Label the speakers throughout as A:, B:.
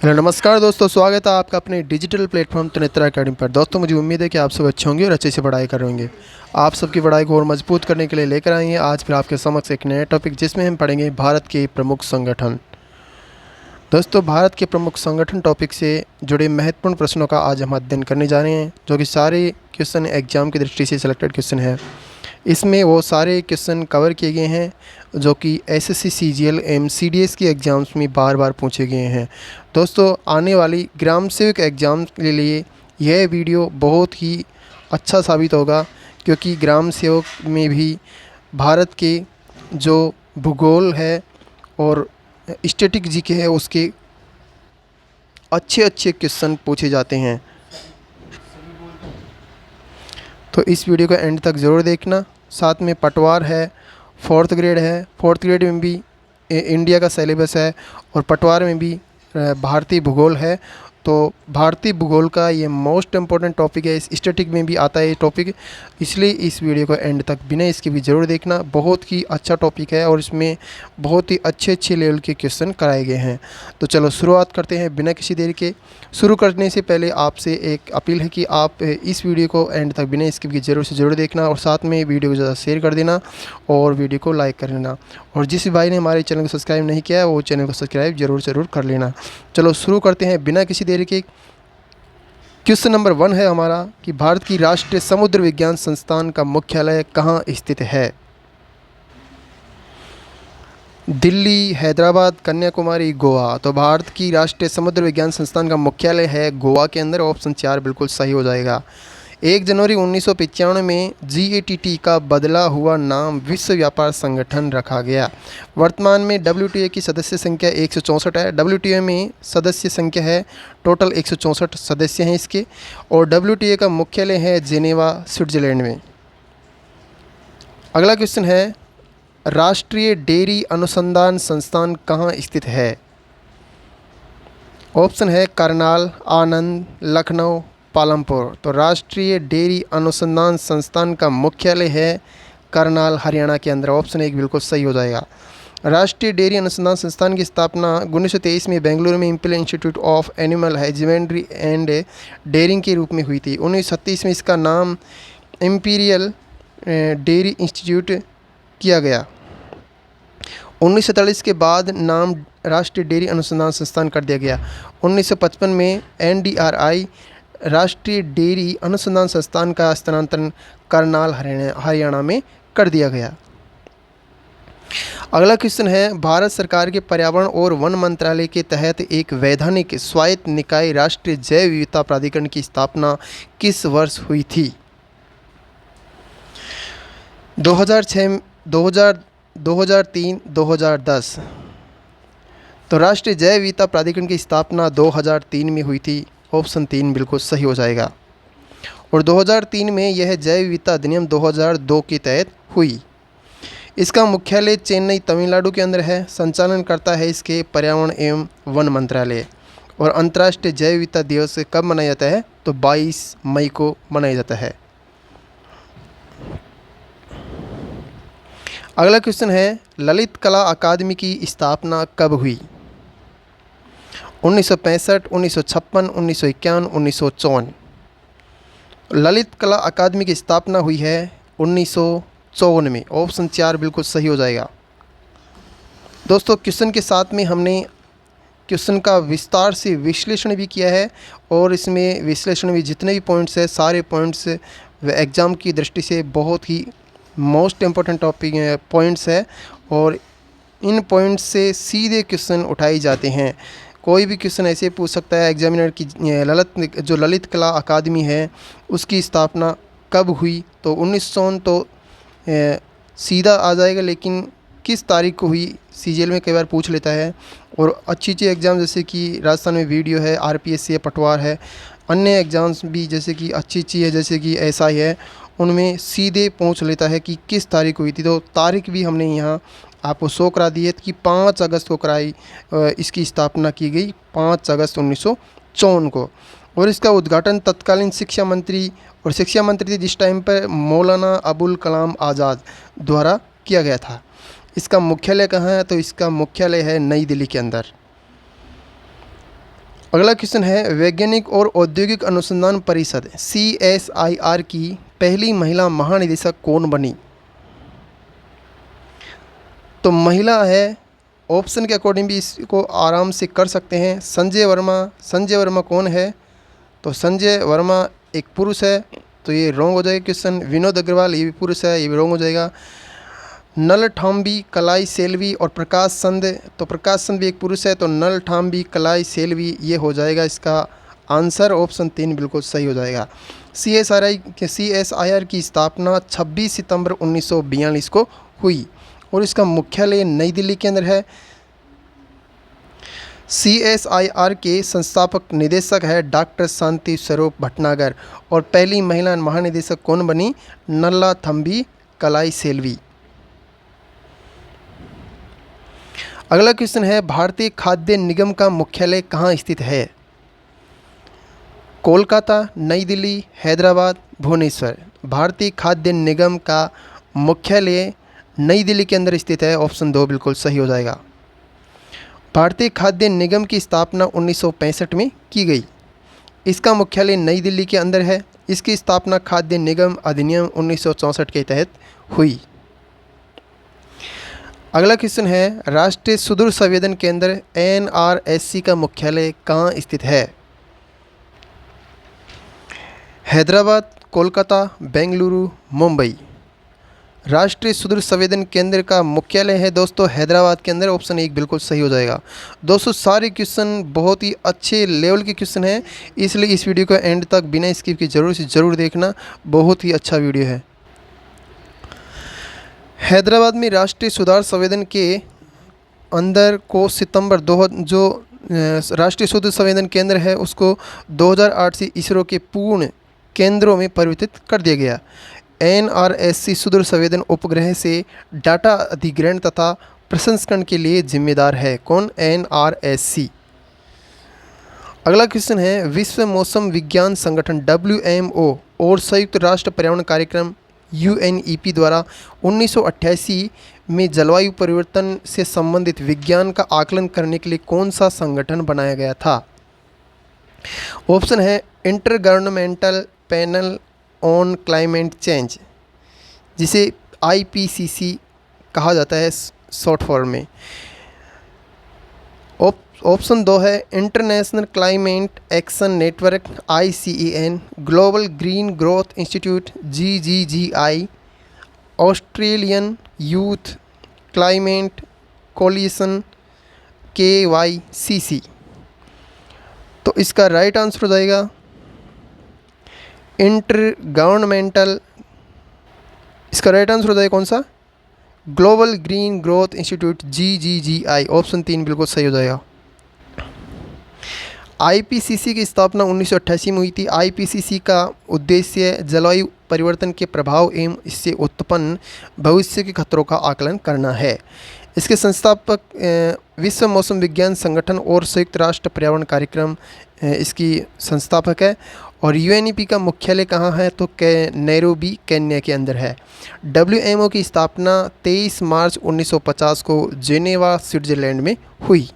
A: Hello नमस्कार दोस्तों, स्वागत है आपका अपने डिजिटल प्लेटफॉर्म त्रिनेत्रा अकेडमी पर। दोस्तों मुझे उम्मीद है कि आप सब अच्छे होंगे और अच्छे से पढ़ाई कर रहे होंगे। आप सबकी पढ़ाई को और मजबूत करने के लिए लेकर आए हैं आज फिर आपके समक्ष एक नया टॉपिक, जिसमें हम पढ़ेंगे भारत के प्रमुख संगठन। दोस्तों भारत के प्रमुख संगठन टॉपिक से जुड़े महत्वपूर्ण प्रश्नों का आज हम अध्ययन करने जा रहे हैं, जो कि सारे क्वेश्चन एग्जाम की दृष्टि से सिलेक्टेड क्वेश्चन है। इसमें वो सारे क्वेश्चन कवर किए गए हैं जो कि एसएससी सीजीएल सीडीएस की एग्ज़ाम्स में बार बार पूछे गए हैं। दोस्तों आने वाली ग्राम सेवक एग्ज़ाम के लिए यह वीडियो बहुत ही अच्छा साबित होगा, क्योंकि ग्राम सेवक में भी भारत के जो भूगोल है और स्टैटिक जीके है उसके अच्छे अच्छे क्वेश्चन पूछे जाते हैं। तो इस वीडियो को एंड तक ज़रूर देखना। साथ में पटवार है, फोर्थ ग्रेड है, फोर्थ ग्रेड में भी इंडिया का सिलेबस है और पटवार में भी भारतीय भूगोल है। तो भारतीय भूगोल का ये मोस्ट इम्पॉर्टेंट टॉपिक है, इस स्टैटिक में भी आता है ये टॉपिक, इसलिए इस वीडियो को एंड तक बिना इसके भी ज़रूर देखना। बहुत ही अच्छा टॉपिक है और इसमें बहुत ही अच्छे अच्छे लेवल के क्वेश्चन कराए गए हैं। तो चलो शुरुआत करते हैं बिना किसी देर के। शुरू करने से पहले आपसे एक अपील है कि आप इस वीडियो को एंड तक बिना इसके भी ज़रूर से ज़रूर देखना और साथ में वीडियो को ज़्यादा शेयर कर देना और वीडियो को लाइक कर लेना। और जिस भाई ने हमारे चैनल को सब्सक्राइब नहीं किया है वो चैनल को सब्सक्राइब ज़रूर कर लेना। चलो शुरू करते हैं बिना किसी देरी के। क्वेश्चन नंबर 1 है हमारा कि भारत की राष्ट्रीय समुद्र विज्ञान संस्थान का मुख्यालय कहाँ स्थित है? दिल्ली, हैदराबाद, कन्याकुमारी, गोवा। तो भारत की राष्ट्रीय समुद्र विज्ञान संस्थान का मुख्यालय है गोवा के अंदर। ऑप्शन 4 बिल्कुल सही हो जाएगा। 1 जनवरी 1995 में GATT का बदला हुआ नाम विश्व व्यापार संगठन रखा गया। वर्तमान में WTO की सदस्य संख्या 164 है। WTO में सदस्य संख्या है टोटल 164 सदस्य हैं इसके, और WTO का मुख्यालय है जेनेवा, स्विट्जरलैंड में। अगला क्वेश्चन है, राष्ट्रीय डेयरी अनुसंधान संस्थान कहाँ स्थित है? ऑप्शन है करनाल, आनंद, लखनऊ, पालमपुर। तो राष्ट्रीय डेयरी अनुसंधान संस्थान का मुख्यालय है करनाल, हरियाणा के अंदर। ऑप्शन 1 बिल्कुल सही हो जाएगा। राष्ट्रीय डेयरी अनुसंधान संस्थान की स्थापना 1923 में बेंगलुरु में imperial institute of animal husbandry and dairying के रूप में हुई थी। 1936 में इसका नाम इंपीरियल डेयरी इंस्टीट्यूट किया गया। 1947 के बाद नाम राष्ट्रीय डेयरी अनुसंधान संस्थान कर दिया गया। 1955 में NDRI राष्ट्रीय डेयरी अनुसंधान संस्थान का स्थानांतरण करनाल, हरियाणा में कर दिया गया। अगला क्वेश्चन है, भारत सरकार के पर्यावरण और वन मंत्रालय के तहत एक वैधानिक स्वायत्त निकाय राष्ट्रीय जैव विविधता प्राधिकरण की स्थापना किस वर्ष हुई थी? 2006, 2003, 2010। तो राष्ट्रीय जैव विविधता प्राधिकरण की स्थापना 2003 में हुई थी। ऑप्शन 3 बिल्कुल सही हो जाएगा। और 2003 में यह जैव विविधता अधिनियम 2002 के तहत हुई। इसका मुख्यालय चेन्नई, तमिलनाडु के अंदर है। संचालन करता है इसके पर्यावरण एवं वन मंत्रालय। और अंतर्राष्ट्रीय जैव विविधता दिवस कब मनाया जाता है? तो 22 मई को मनाया जाता है। अगला क्वेश्चन है, ललित कला अकादमी की स्थापना कब हुई? 1965, 1956, 1951, 1954। ललित कला अकादमी की स्थापना हुई है 1954 में। ऑप्शन 4 बिल्कुल सही हो जाएगा। दोस्तों क्वेश्चन के साथ में हमने क्वेश्चन का विस्तार से विश्लेषण भी किया है, और इसमें विश्लेषण में जितने भी पॉइंट्स हैं सारे पॉइंट्स एग्ज़ाम की दृष्टि से बहुत ही मोस्ट इम्पोर्टेंट टॉपिक पॉइंट्स है, और इन पॉइंट्स से सीधे क्वेश्चन उठाए जाते हैं। कोई भी क्वेश्चन ऐसे पूछ सकता है एग्जामिनर की, ललित कला अकादमी है उसकी स्थापना कब हुई? तो 1900 तो सीधा आ जाएगा, लेकिन किस तारीख को हुई सीजीएल में कई बार पूछ लेता है। और अच्छी एग्ज़ाम जैसे कि राजस्थान में वीडियो है, RPSC है, पटवार है, अन्य एग्ज़ाम्स भी जैसे कि अच्छी है जैसे कि SI है, उनमें सीधे पूछ लेता है कि किस तारीख हुई थी। तो तारीख भी हमने यहाँ आपको शो करा दी है कि 5 अगस्त को इसकी स्थापना की गई, 5 अगस्त 1954 को। और इसका उद्घाटन तत्कालीन शिक्षा मंत्री थे जिस टाइम पर मौलाना अबुल कलाम आज़ाद द्वारा किया गया था। इसका मुख्यालय कहाँ है? तो इसका मुख्यालय है नई दिल्ली के अंदर। अगला क्वेश्चन है वैज्ञानिक और औद्योगिक अनुसंधान परिषद CSIR की पहली महिला महानिदेशक कौन बनी? तो महिला है, ऑप्शन के अकॉर्डिंग भी इसको आराम से कर सकते हैं। संजय वर्मा। संजय वर्मा कौन है? तो संजय वर्मा एक पुरुष है, तो ये रॉन्ग हो जाएगा क्वेश्चन। विनोद अग्रवाल, ये भी पुरुष है, ये भी रॉन्ग हो जाएगा। नलठाम्बी, कलाई सेल्वी और प्रकाश चंद, तो प्रकाश चंद भी एक पुरुष है, तो नलठाम्बी, कलाई सेल्वी ये हो जाएगा इसका आंसर। ऑप्शन 3 बिल्कुल सही हो जाएगा। CSIR की स्थापना 26 सितंबर 1942 को हुई और इसका मुख्यालय नई दिल्ली के अंदर है। CSIR के संस्थापक निदेशक है डॉक्टर शांति स्वरूप भटनागर और पहली महिला महानिदेशक कौन बनी? नल्लाथम्बी कलाई सेल्वी। अगला क्वेश्चन है भारतीय खाद्य निगम का मुख्यालय कहाँ स्थित है? कोलकाता, नई दिल्ली, हैदराबाद, भुवनेश्वर। भारतीय खाद्य निगम का मुख्यालय नई दिल्ली के अंदर स्थित है। ऑप्शन 2 बिल्कुल सही हो जाएगा। भारतीय खाद्य निगम की स्थापना 1965 में की गई। इसका मुख्यालय नई दिल्ली के अंदर है। इसकी स्थापना खाद्य निगम अधिनियम 1964 के तहत हुई। अगला क्वेश्चन है राष्ट्रीय सुदूर संवेदन केंद्र NRSC का मुख्यालय कहाँ स्थित है? हैदराबाद, कोलकाता, बेंगलुरु, मुंबई। राष्ट्रीय सुदूर संवेदन केंद्र का मुख्यालय है दोस्तों हैदराबाद के अंदर। ऑप्शन 1 बिल्कुल सही हो जाएगा। दोस्तों सारे क्वेश्चन बहुत ही अच्छे लेवल के क्वेश्चन हैं, इसलिए इस वीडियो को एंड तक बिना स्किप के ज़रूर देखना, बहुत ही अच्छा वीडियो है। हैदराबाद में राष्ट्रीय सुधार संवेदन के अंदर को सितंबर 2 जो राष्ट्रीय सुदूर संवेदन केंद्र है उसको 2008 से इसरो के पूर्ण केंद्रों में परिवर्तित कर दिया गया। NRSC सुदूर संवेदन उपग्रह से डाटा अधिग्रहण तथा प्रसंस्करण के लिए जिम्मेदार है। कौन? NRSC। अगला क्वेश्चन है विश्व मौसम विज्ञान संगठन WMO और संयुक्त राष्ट्र पर्यावरण कार्यक्रम UNEP द्वारा 1988 में जलवायु परिवर्तन से संबंधित विज्ञान का आकलन करने के लिए कौन सा संगठन बनाया गया था? ऑप्शन है inter governmental panel on climate change, जिसे IPCC कहा जाता है शॉर्ट फॉर्म में। ऑप्शन 2 है international climate action network ICEN, global green growth institute GGGI, Australian youth climate coalition KYCC। तो इसका राइट आंसर हो जाएगा इंटर गवर्नमेंटल। इसका राइट आंसर हो जाएगा कौन सा? Global green growth institute GGGI। Option 3 बिल्कुल सही हो जाएगा। IPCC की स्थापना 1988 में हुई थी। IPCC का उद्देश्य जलवायु परिवर्तन के प्रभाव एवं इससे उत्पन्न भविष्य के खतरों का आकलन करना है। इसके संस्थापक विश्व मौसम विज्ञान संगठन और संयुक्त राष्ट्र पर्यावरण कार्यक्रम इसकी संस्थापक है। और UNEP का मुख्यालय कहाँ है? तो नैरोबी केन्या के अंदर है। WMO की स्थापना 23 मार्च 1950 को जेनेवा स्विट्जरलैंड में हुई।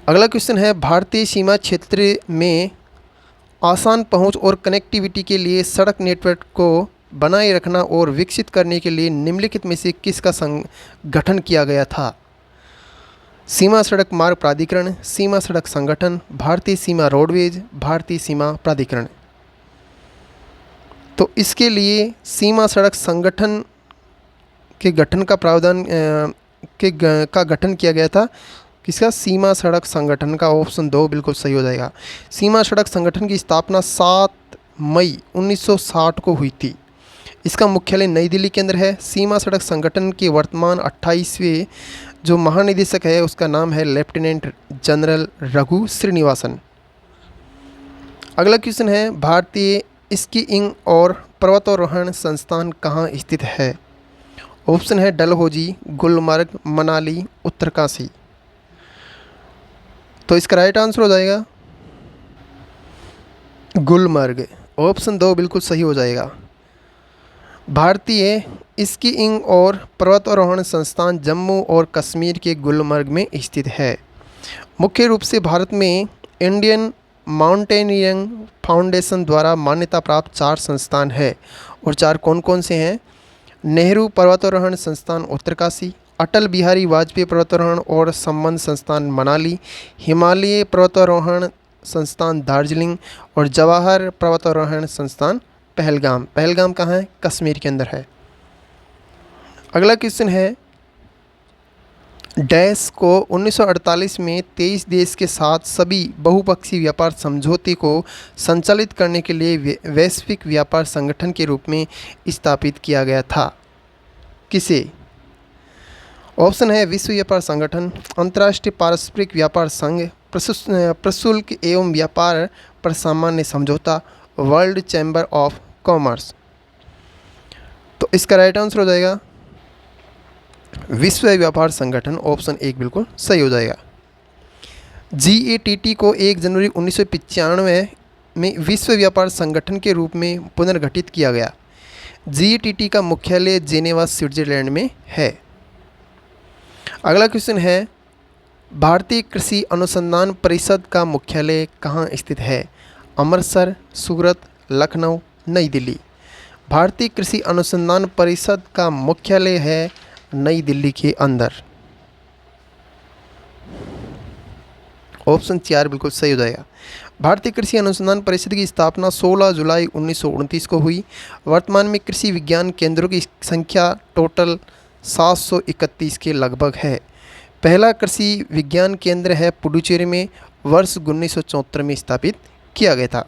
A: अगला क्वेश्चन है भारतीय सीमा क्षेत्र में आसान पहुंच और कनेक्टिविटी के लिए सड़क नेटवर्क को बनाए रखना और विकसित करने के लिए निम्नलिखित में से किसका गठन किया गया था? सीमा सड़क मार्ग प्राधिकरण, सीमा सड़क संगठन, भारतीय सीमा रोडवेज, भारतीय सीमा प्राधिकरण। तो इसके लिए सीमा सड़क संगठन के गठन का प्रावधान का गठन किया गया था। किसका? सीमा सड़क संगठन का। ऑप्शन 2 बिल्कुल सही हो जाएगा। सीमा सड़क संगठन की स्थापना 7 मई 1960 को हुई थी। इसका मुख्यालय नई दिल्ली के अंदर है। सीमा सड़क संगठन के वर्तमान 28वें जो महानिदेशक है उसका नाम है लेफ्टिनेंट जनरल रघु श्रीनिवासन। अगला क्वेश्चन है भारतीय स्कीइंग और पर्वतारोहण संस्थान कहाँ स्थित है? ऑप्शन है डलहौजी, गुलमर्ग, मनाली, उत्तरकाशी। तो इसका राइट आंसर हो जाएगा गुलमर्ग। ऑप्शन 2 बिल्कुल सही हो जाएगा। भारतीय स्कीइंग और पर्वतारोहण संस्थान जम्मू और कश्मीर के गुलमर्ग में स्थित है। मुख्य रूप से भारत में इंडियन माउंटेनियरिंग फाउंडेशन द्वारा मान्यता प्राप्त 4 संस्थान है, और 4 कौन कौन से हैं? नेहरू पर्वतारोहण संस्थान उत्तरकाशी, अटल बिहारी वाजपेयी पर्वतारोहण और संबंध संस्थान मनाली, हिमालय पर्वतारोहण संस्थान दार्जिलिंग और जवाहर पर्वतारोहण संस्थान पहलगाम। पहलगाम कहाँ है? कश्मीर के अंदर है। अगला क्वेश्चन है, डैश को 1948 में 23 देश के साथ सभी बहुपक्षीय व्यापार समझौते को संचालित करने के लिए वैश्विक व्यापार संगठन के रूप में स्थापित किया गया था। किसे? ऑप्शन है विश्व व्यापार संगठन, अंतर्राष्ट्रीय पारस्परिक व्यापार संघ, प्रशुल्क एवं व्यापार पर सामान्य समझौता, वर्ल्ड चैम्बर ऑफ कॉमर्स। तो इसका राइट आंसर हो जाएगा विश्व व्यापार संगठन, ऑप्शन 1 बिल्कुल सही हो जाएगा। GATT को 1 जनवरी 1995 में विश्व व्यापार संगठन के रूप में पुनर्गठित किया गया। GATT का मुख्यालय जेनेवा स्विट्जरलैंड में है। अगला क्वेश्चन है, भारतीय कृषि अनुसंधान परिषद का मुख्यालय कहाँ स्थित है? अमृतसर, सूरत, लखनऊ, नई दिल्ली। भारतीय कृषि अनुसंधान परिषद का मुख्यालय है नई दिल्ली के अंदर। ऑप्शन 4 बिल्कुल सही हो जाएगा। भारतीय कृषि अनुसंधान परिषद की स्थापना 16 जुलाई 1929 को हुई। वर्तमान में कृषि विज्ञान केंद्रों की संख्या टोटल 731 के लगभग है। पहला कृषि विज्ञान केंद्र है पुडुचेरी में, वर्ष 1974 में स्थापित किया गया था।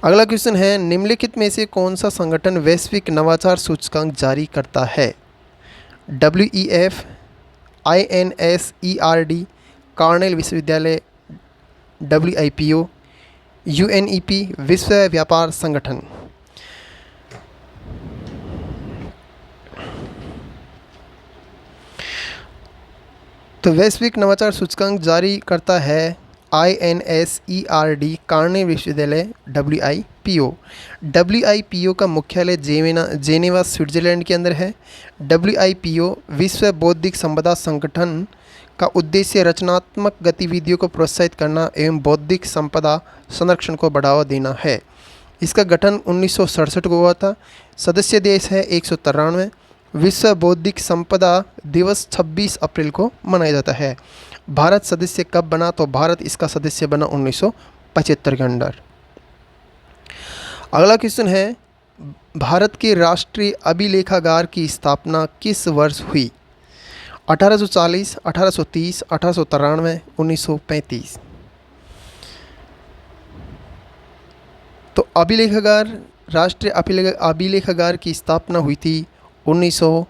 A: अगला क्वेश्चन है, निम्नलिखित में से कौन सा संगठन वैश्विक नवाचार सूचकांक जारी करता है? WEF, INSERD, कॉर्नेल विश्वविद्यालय, WIPO, UNEP, विश्व व्यापार संगठन। तो वैश्विक नवाचार सूचकांक जारी करता है INSERD, कॉर्नेल विश्वविद्यालय, WIPO। WIPO का मुख्यालय जेनेवा स्विट्जरलैंड के अंदर है। WIPO विश्व बौद्धिक संपदा संगठन का उद्देश्य रचनात्मक गतिविधियों को प्रोत्साहित करना एवं बौद्धिक संपदा संरक्षण को बढ़ावा देना है। इसका गठन 1967 को हुआ था। सदस्य देश है 193। विश्व बौद्धिक संपदा दिवस 26 अप्रैल को मनाया जाता है। भारत सदस्य कब बना? तो भारत इसका सदस्य बना 1975 के अंदर। अगला क्वेश्चन है, भारत के राष्ट्रीय अभिलेखागार की स्थापना किस वर्ष हुई? 1840, 1830, 1893, 1935। तो अभिलेखागार, राष्ट्रीय अभिलेखागार की स्थापना हुई थी 1900।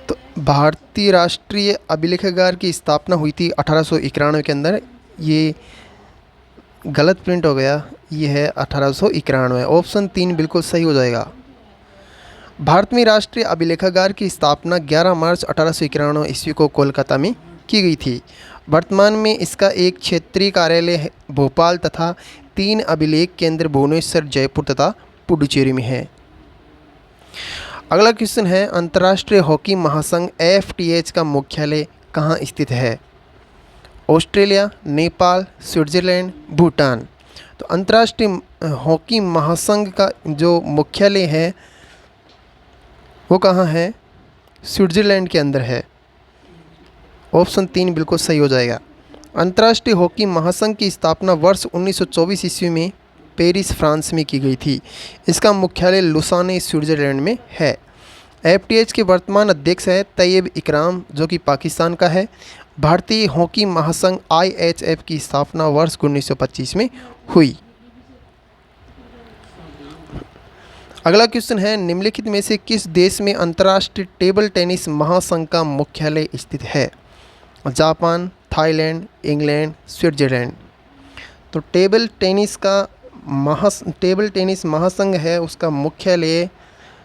A: तो भारतीय राष्ट्रीय अभिलेखागार की स्थापना हुई थी 1891 के अंदर। ये गलत प्रिंट हो गया, ये है 1891। ऑप्शन 3 बिल्कुल सही हो जाएगा। भारत में राष्ट्रीय अभिलेखागार की स्थापना 11 मार्च 1891 ईस्वी को कोलकाता में की गई थी। वर्तमान में इसका एक क्षेत्रीय कार्यालय भोपाल तथा 3 अभिलेख केंद्र भुवनेश्वर, जयपुर तथा पुडुचेरी में है। अगला क्वेश्चन है, अंतर्राष्ट्रीय हॉकी महासंघ FTH का मुख्यालय कहाँ स्थित है? Australia, Nepal, Switzerland, Bhutan. तो अंतर्राष्ट्रीय हॉकी महासंघ का जो मुख्यालय है वो कहाँ है? स्विट्जरलैंड के अंदर है। ऑप्शन 3 बिल्कुल सही हो जाएगा। अंतर्राष्ट्रीय हॉकी महासंघ की स्थापना वर्ष 1924 ईस्वी में पेरिस, फ्रांस में की गई थी। इसका मुख्यालय लुसाने, स्विट्जरलैंड में है। FTH के वर्तमान अध्यक्ष है तैयब इकराम, जो कि पाकिस्तान का है। भारतीय हॉकी महासंघ IHF की स्थापना वर्ष 1925 में हुई। अगला क्वेश्चन है, निम्नलिखित में से किस देश में अंतर्राष्ट्रीय टेबल टेनिस महासंघ का मुख्यालय स्थित है? Japan, Thailand, England, Switzerland. तो टेबल टेनिस महासंघ है, उसका मुख्यालय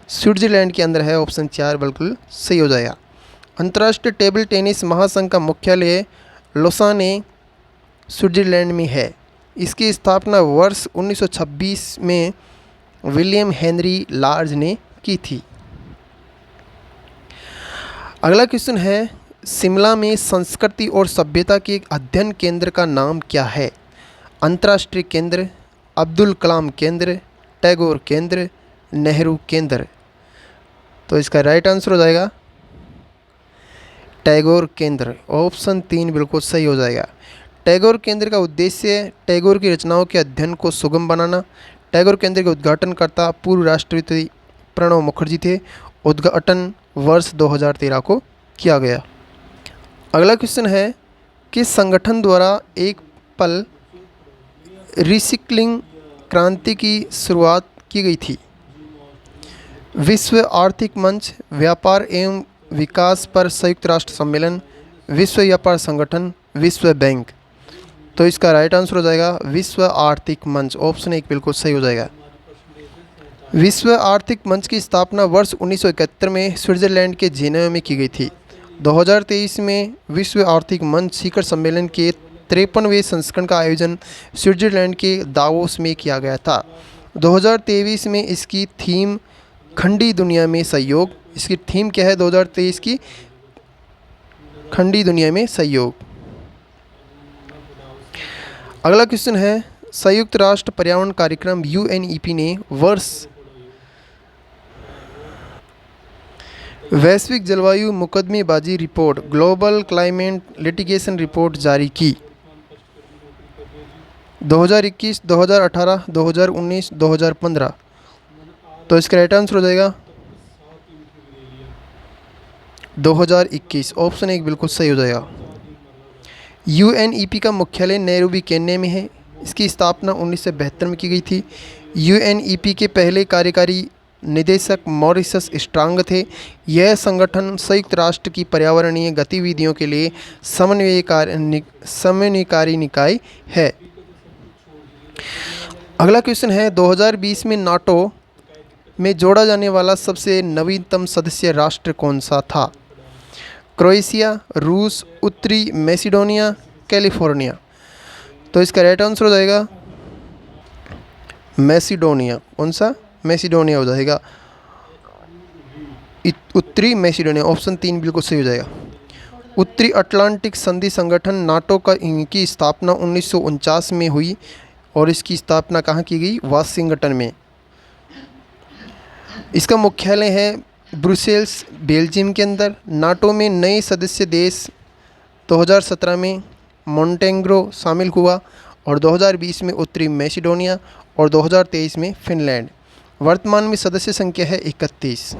A: स्विट्जरलैंड के अंदर है। ऑप्शन 4 बिल्कुल सही हो जाएगा। अंतर्राष्ट्रीय टेबल टेनिस महासंघ का मुख्यालय लुसाने, स्विट्जरलैंड में है। इसकी स्थापना वर्ष 1926 में विलियम हेनरी लार्ज ने की थी। अगला क्वेश्चन है, शिमला में संस्कृति और सभ्यता के एक अध्ययन केंद्र का नाम क्या है? अंतर्राष्ट्रीय केंद्र, अब्दुल कलाम केंद्र, टैगोर केंद्र, नेहरू केंद्र। तो इसका राइट आंसर हो जाएगा टैगोर केंद्र। ऑप्शन 3 बिल्कुल सही हो जाएगा। टैगोर केंद्र का उद्देश्य टैगोर की रचनाओं के अध्ययन को सुगम बनाना। टैगोर केंद्र के उद्घाटनकर्ता पूर्व राष्ट्रपति प्रणब मुखर्जी थे। उद्घाटन वर्ष 2013 को किया गया। अगला क्वेश्चन है, किस संगठन द्वारा एक पल रिसाइक्लिंग क्रांति की शुरुआत की गई थी? विश्व आर्थिक मंच, व्यापार एवं विकास पर संयुक्त राष्ट्र सम्मेलन, विश्व व्यापार संगठन, विश्व बैंक। तो इसका राइट आंसर हो जाएगा विश्व आर्थिक मंच। ऑप्शन 1 बिल्कुल सही हो जाएगा। विश्व आर्थिक मंच की स्थापना वर्ष 1971 में स्विट्जरलैंड के जेनेवा में की गई थी। 2023 में विश्व आर्थिक मंच शिखर सम्मेलन के 53वें संस्करण का आयोजन स्विट्जरलैंड के दावोस में किया गया था। 2023 में इसकी थीम खंडी दुनिया में सहयोग। इसकी थीम क्या है 2023 की? खंडी दुनिया में सहयोग। अगला क्वेश्चन है, संयुक्त राष्ट्र पर्यावरण कार्यक्रम UNEP ने वर्ष वैश्विक जलवायु मुकदमेबाजी report, global climate litigation report जारी की। 2021, 2018, 2019, 2015। तो इसका राइट आंसर हो जाएगा 2021। ऑप्शन 1 बिल्कुल सही हो जाएगा। UNEP का मुख्यालय नैरोबी केन्या में है। इसकी स्थापना 1972 में की गई थी। UNEP के पहले कार्यकारी निदेशक मॉरिशस स्ट्रांग थे। यह संगठन संयुक्त राष्ट्र की पर्यावरणीय गतिविधियों के लिए समन्वयकारी निकाय है। अगला क्वेश्चन है, 2020 में नाटो में जोड़ा जाने वाला सबसे नवीनतम सदस्य राष्ट्र कौन सा था? क्रोएशिया, रूस, उत्तरी मैसिडोनिया, कैलिफोर्निया। तो इसका राइट आंसर हो जाएगा मैसिडोनिया। कौन सा? मैसिडोनिया हो जाएगा। उत्तरी मैसिडोनिया। ऑप्शन 3 बिल्कुल सही हो जाएगा। उत्तरी अटलांटिक संधि संगठन नाटो का इनकी स्थापना 1949 में हुई और इसकी स्थापना कहाँ की गई? वाशिंगटन में। इसका मुख्यालय है ब्रुसेल्स, बेल्जियम के अंदर। नाटो में नए सदस्य देश 2017 में मोंटेनेग्रो शामिल हुआ और 2020 में उत्तरी मैसिडोनिया और 2023 में फिनलैंड। वर्तमान में सदस्य संख्या है 31।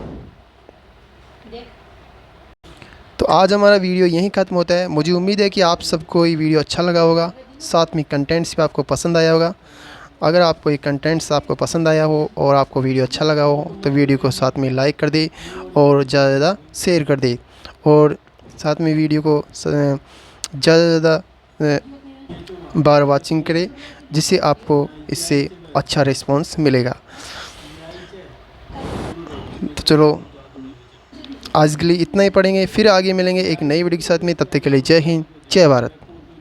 A: तो आज हमारा वीडियो यहीं ख़त्म होता है। मुझे उम्मीद है कि आप सबको ये वीडियो अच्छा लगा होगा, साथ में कंटेंट्स भी आपको पसंद आया होगा। अगर आपको ये कंटेंट्स आपको पसंद आया हो और आपको वीडियो अच्छा लगा हो तो वीडियो को साथ में लाइक कर दे और ज़्यादा से ज़्यादा शेयर कर दे और साथ में वीडियो को ज़्यादा से ज़्यादा बार वाचिंग करें, जिससे आपको इससे अच्छा रिस्पांस मिलेगा। तो चलो आज के लिए इतना ही पढ़ेंगे, फिर आगे मिलेंगे एक नई वीडियो के साथ में। तब तक के लिए जय हिंद, जय भारत।